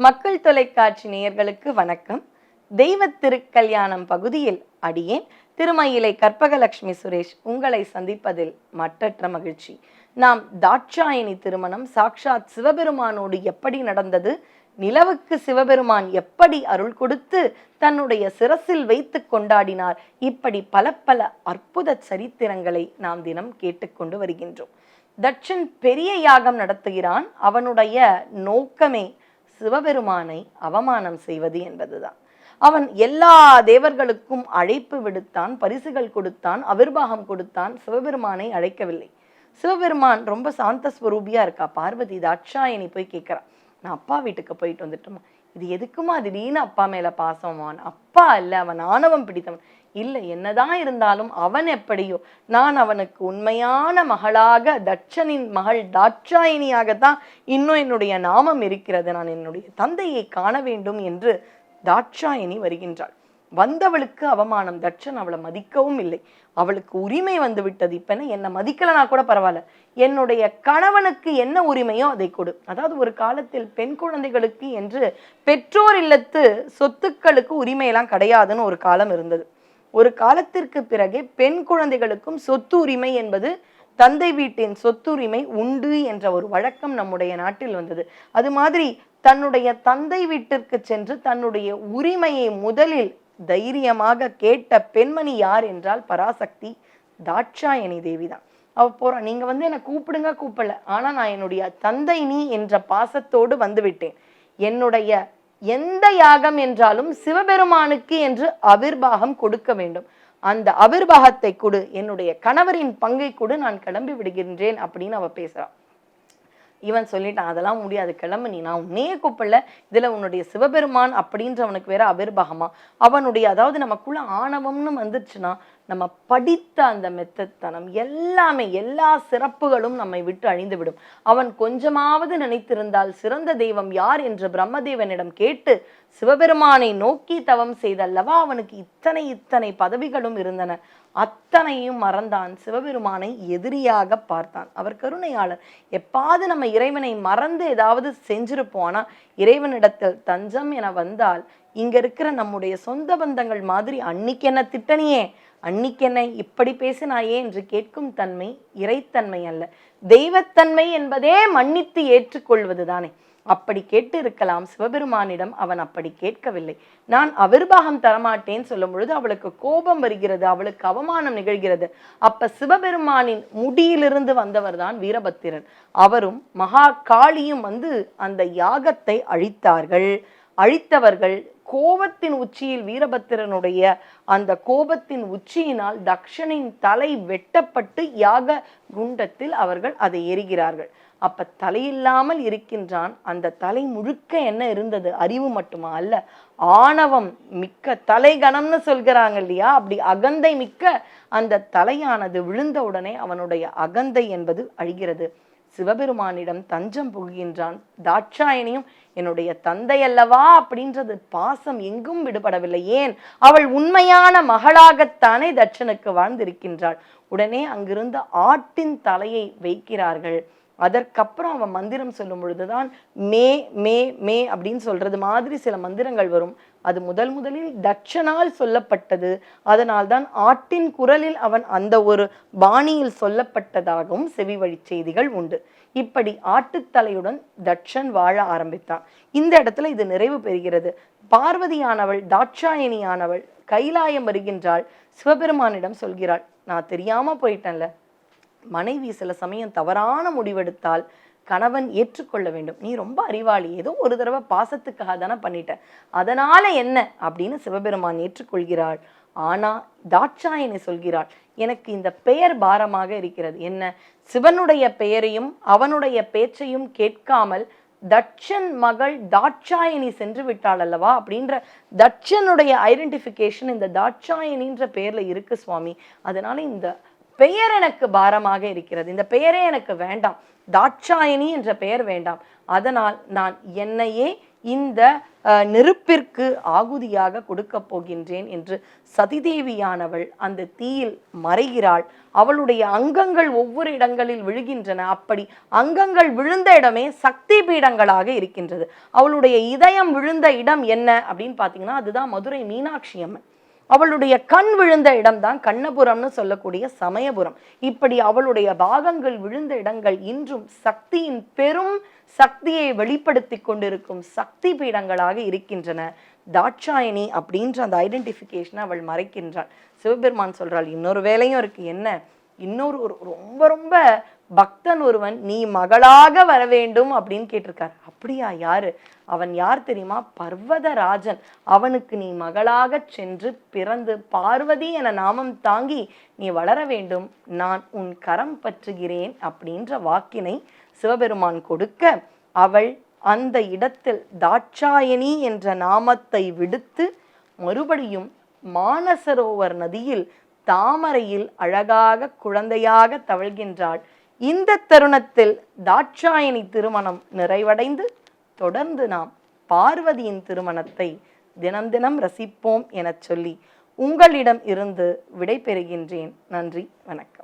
மக்கள் தொலைக்காட்சி நேயர்களுக்கு வணக்கம். தெய்வ திருக்கல்யாணம் பகுதியில் அடியேன் திருமயிலை கற்பகலட்சுமி சுரேஷ் உங்களை சந்திப்பதில் மற்றற்ற மகிழ்ச்சி. நாம் தாட்சாயணி திருமணம் சாக்ஷாத் சிவபெருமானோடு எப்படி நடந்தது, நிலவுக்கு சிவபெருமான் எப்படி அருள் கொடுத்து தன்னுடைய சிரசில் வைத்து கொண்டாடினார், இப்படி பல பல அற்புத சரித்திரங்களை நாம் தினம் கேட்டுக்கொண்டு வருகின்றோம். தட்சன் பெரிய யாகம் நடத்துகிறான். அவனுடைய நோக்கமே சிவபெருமானை அவமானம் செய்வது என்பதுதான். அவன் எல்லா தேவர்களுக்கும் அழைப்பு விடுத்தான், பரிசுகள் கொடுத்தான், அவிர்வாகம் கொடுத்தான். சிவபெருமானை அழைக்கவில்லை. சிவபெருமான் ரொம்ப சாந்த ஸ்வரூபியா இருக்கா. பார்வதி தாட்சாயணி போய் கேட்கிறா, நான் அப்பா வீட்டுக்கு போயிட்டு வந்துட்டோமா, இது எதுக்குமா திடீர்னு அப்பா மேல பாசமான்? அப்பா இல்ல, அவன் ஆணவம் பிடித்தவன். இல்லை, என்னதான் இருந்தாலும் அவன் எப்படியோ நான் அவனுக்கு உண்மையான மகளாக, தட்சனின் மகள் தாட்சாயினியாகத்தான் இன்னும் என்னுடைய நாமம் இருக்கிறது. நான் என்னுடைய தந்தையை காண வேண்டும் என்று தாட்சாயினி வருகின்றாள். வந்தவளுக்கு அவமானம். தட்சன் அவளை மதிக்கவும் இல்லை. அவளுக்கு உரிமை வந்து விட்டது. இப்ப என்னை மதிக்கலனா கூட பரவாயில்ல, என்னுடைய கணவனுக்கு என்ன உரிமையோ அதை கொடு. அதாவது ஒரு காலத்தில் பெண் குழந்தைகளுக்கு என்று பெற்றோர் இல்லத்து சொத்துக்களுக்கு உரிமையெல்லாம் கிடையாதுன்னு ஒரு காலம் இருந்தது. ஒரு காலத்திற்கு பிறகு பெண் குழந்தைகளுக்கும் சொத்து உரிமை என்பது, தந்தை வீட்டின் சொத்துரிமை உண்டு என்ற ஒரு வழக்கம் நம்முடைய நாட்டில் வந்தது. அது மாதிரி தன்னுடைய தந்தை வீட்டிற்கு சென்று தன்னுடைய உரிமையை முதலில் தைரியமாக கேட்ட பெண்மணி யார் என்றால் பராசக்தி தாட்சாயணி தேவி தான். அவ போறா, நீங்க என்னை கூப்பிடுங்க, கூப்பிடல, ஆனா நான் என்னுடைய தந்தை நீ என்ற பாசத்தோடு வந்து விட்டேன். என்னுடைய எந்த யாகம் என்றாலும் சிவபெருமானுக்கு என்று அவிர்வாகம் கொடுக்க வேண்டும். அந்த அவிர்வாகத்தை கொடு, என்னுடைய கணவரின் பங்கை கொடு, நான் கிளம்பி விடுகின்றேன் அப்படின்னு அவ பேசுறா. இவன் சொல்லிட்டான், அதெல்லாம் முடியாது, கிளம்பு நீ, நான் உன்னையே கூப்பிடல, இதுல உன்னுடைய சிவபெருமான் அப்படின்றவனுக்கு வேற அவிர்வாகமா? அவனுடைய, அதாவது நமக்குள்ள ஆணவம்னு வந்துருச்சுன்னா நம்ம படித்த அந்த மெத்தத்தனம் எல்லாமே, எல்லா சிறப்புகளும் நம்மை விட்டு அழிந்து விடும். அவன் கொஞ்சமாவது நினைத்திருந்தால் சிறந்த தெய்வம் யார் என்று பிரம்மதேவனிடம் கேட்டு சிவபெருமானை நோக்கி தவம் செய்தல்லவா அவனுக்கு இத்தனை பதவிகளும் இருந்தன. அத்தனையும் மறந்தான். சிவபெருமானை எதிரியாக பார்த்தான். அவர் கருணையாளர். எப்பாவது நம்ம இறைவனை மறந்து ஏதாவது செஞ்சிருப்போம். ஆனா இறைவனிடத்தில் தஞ்சம் என வந்தால் இங்க இருக்கிற நம்முடைய சொந்த பந்தங்கள் மாதிரி அன்னைக்கு என்ன திட்டனியே, அன்னைக்கு என்னை இப்படி பேசினாயே என்று கேட்கும் தன்மை இறைத்தன்மை அல்ல, தெய்வத்தன்மை என்பதே மன்னித்து ஏற்றுக்கொள்வது தானே. அப்படி கேட்டு இருக்கலாம். சிவபெருமானிடம் அவன் அப்படி கேட்கவில்லை. நான் அவிர்வாகம் தரமாட்டேன்னு சொல்லும் பொழுது அவளுக்கு கோபம் வருகிறது, அவளுக்கு அவமானம் நிகழ்கிறது. அப்ப சிவபெருமானின் முடியிலிருந்து வந்தவர் தான் வீரபத்திரன். அவரும் மகா காளியும் அந்த யாகத்தை அழித்தார்கள். அழித்தவர்கள் கோபத்தின் உச்சியில், வீரபத்திரனுடைய அந்த கோபத்தின் உச்சியினால் தக்ஷனின் தலை வெட்டப்பட்டு யாக குண்டத்தில் அவர்கள் அதை எரிகிறார்கள். அப்ப தலையில்லாமல் இருக்கின்றான். அந்த தலை முழுக்க என்ன இருந்தது? அறிவு மட்டுமா? அல்ல, ஆணவம் மிக்க தலைகணம்னு சொல்கிறாங்க இல்லையா, அப்படி அகந்தை மிக்க அந்த தலையானது விழுந்த உடனே அவனுடைய அகந்தை என்பது அழிகிறது. சிவபெருமானிடம் தஞ்சம் புகுகின்றான். தாட்சாயணியும் என்னுடைய தந்தை அல்லவா அப்படின்றது பாசம் எங்கும் விடுபடவில்லை. ஏன்? அவள் உண்மையான மகளாகத்தானே தட்சனுக்கு வாழ்ந்திருக்கின்றாள். உடனே அங்கிருந்த ஆட்டின் தலையை வைக்கிறார்கள். அதற்கப்புறம் அவன் மந்திரம் சொல்லும் பொழுதுதான் மே மே மே அப்படின்னு சொல்றது மாதிரி சில மந்திரங்கள் வரும். அது முதலில் தட்சனால் சொல்லப்பட்டது. அதனால்தான் ஆட்டின் குரலில் அவன் அந்த ஒரு பாணியில் சொல்லப்பட்டதாகவும் செவி வழி செய்திகள் உண்டு. இப்படி ஆட்டுத்தலையுடன் தட்சன் வாழ ஆரம்பித்தான். இந்த இடத்துல இது நிறைவு பெறுகிறது. பார்வதியானவள், தாட்சாயணியானவள் கைலாயம் வருகின்றாள். சிவபெருமானிடம் சொல்கிறாள், நான் தெரியாம போயிட்டேன்ல, மனைவி சில சமயம் தவறான முடிவெடுத்தால் கணவன் ஏற்றுக்கொள்ள வேண்டும். நீ ரொம்ப அறிவாளி, ஏதோ ஒரு தடவை பாசத்துக்காக தானே பண்ணிட்ட, அதனால என்ன அப்படின்னு சிவபெருமான் ஏற்றுக்கொள்கிறாள். ஆனா தாட்சாயணி சொல்கிறாள், எனக்கு இந்த பெயர் பாரமாக இருக்கிறது. என்ன? சிவனுடைய பெயரையும் அவனுடைய பேச்சையும் கேட்காமல் தட்சன் மகள் தாட்சாயணி சென்று விட்டாள் அல்லவா அப்படின்ற தட்சனுடைய ஐடென்டிஃபிகேஷன் இந்த தாட்சாயணின்ற பெயர்ல இருக்கு சுவாமி. அதனால இந்த பெயர் எனக்கு பாரமாக இருக்கிறது, இந்த பெயரே எனக்கு வேண்டாம், தாட்சாயணி என்ற பெயர் வேண்டாம். அதனால் நான் என்னையே இந்த நெருப்பிற்கு ஆகுதியாக கொடுக்க போகின்றேன் என்று சதிதேவியானவள் அந்த தீயில் மறைகிறாள். அவளுடைய அங்கங்கள் ஒவ்வொரு இடங்களில் விழுகின்றன. அப்படி அங்கங்கள் விழுந்த இடமே சக்தி பீடங்களாக இருக்கின்றது. அவளுடைய இதயம் விழுந்த இடம் என்ன அப்படின்னு பார்த்தீங்கன்னா, அதுதான் மதுரை மீனாட்சி அம்மன். அவளுடைய கண் விழுந்த இடம்தான் கண்ணபுரம்னு சொல்லக்கூடிய சமயபுரம். இப்படி அவளுடைய பாகங்கள் விழுந்த இடங்கள் இன்றும் சக்தியின் பெரும் சக்தியை வெளிப்படுத்தி கொண்டிருக்கும் சக்தி பீடங்களாக இருக்கின்றன. தாட்சாயணி அப்படின்ற அந்த ஐடென்டிஃபிகேஷனை அவள் மறைக்கின்றாள். சிவபெருமான் சொல்றாள், இன்னொரு வேலையும் இருக்கு. என்ன? இன்னொரு ரொம்ப ரொம்ப பக்தன் ஒருவன் நீ மகளாக வர வேண்டும் அப்படின்னு கேட்டிருக்காரு. அப்படியா? யாரு அவன்? யார் தெரியுமா? பர்வதராஜன். அவனுக்கு நீ மகளாக சென்று பிறந்து பார்வதி என நாமம் தாங்கி நீ வளர வேண்டும், நான் உன் கரம் பற்றுகிறேன் அப்படின்ற வாக்கினை சிவபெருமான் கொடுக்க, அவள் அந்த இடத்தில் தாட்சாயணி என்ற நாமத்தை விடுத்து மறுபடியும் மானசரோவர் நதியில் தாமரையில் அழகாக குழந்தையாக தவழ்கின்றாள். இந்த தருணத்தில் தாட்சாயணி திருமணம் நிறைவடைந்து தொடர்ந்து நாம் பார்வதியின் திருமணத்தை தினம் தினம் ரசிப்போம் என சொல்லி உங்களிடம் இருந்து விடை பெறுகின்றேன். நன்றி, வணக்கம்.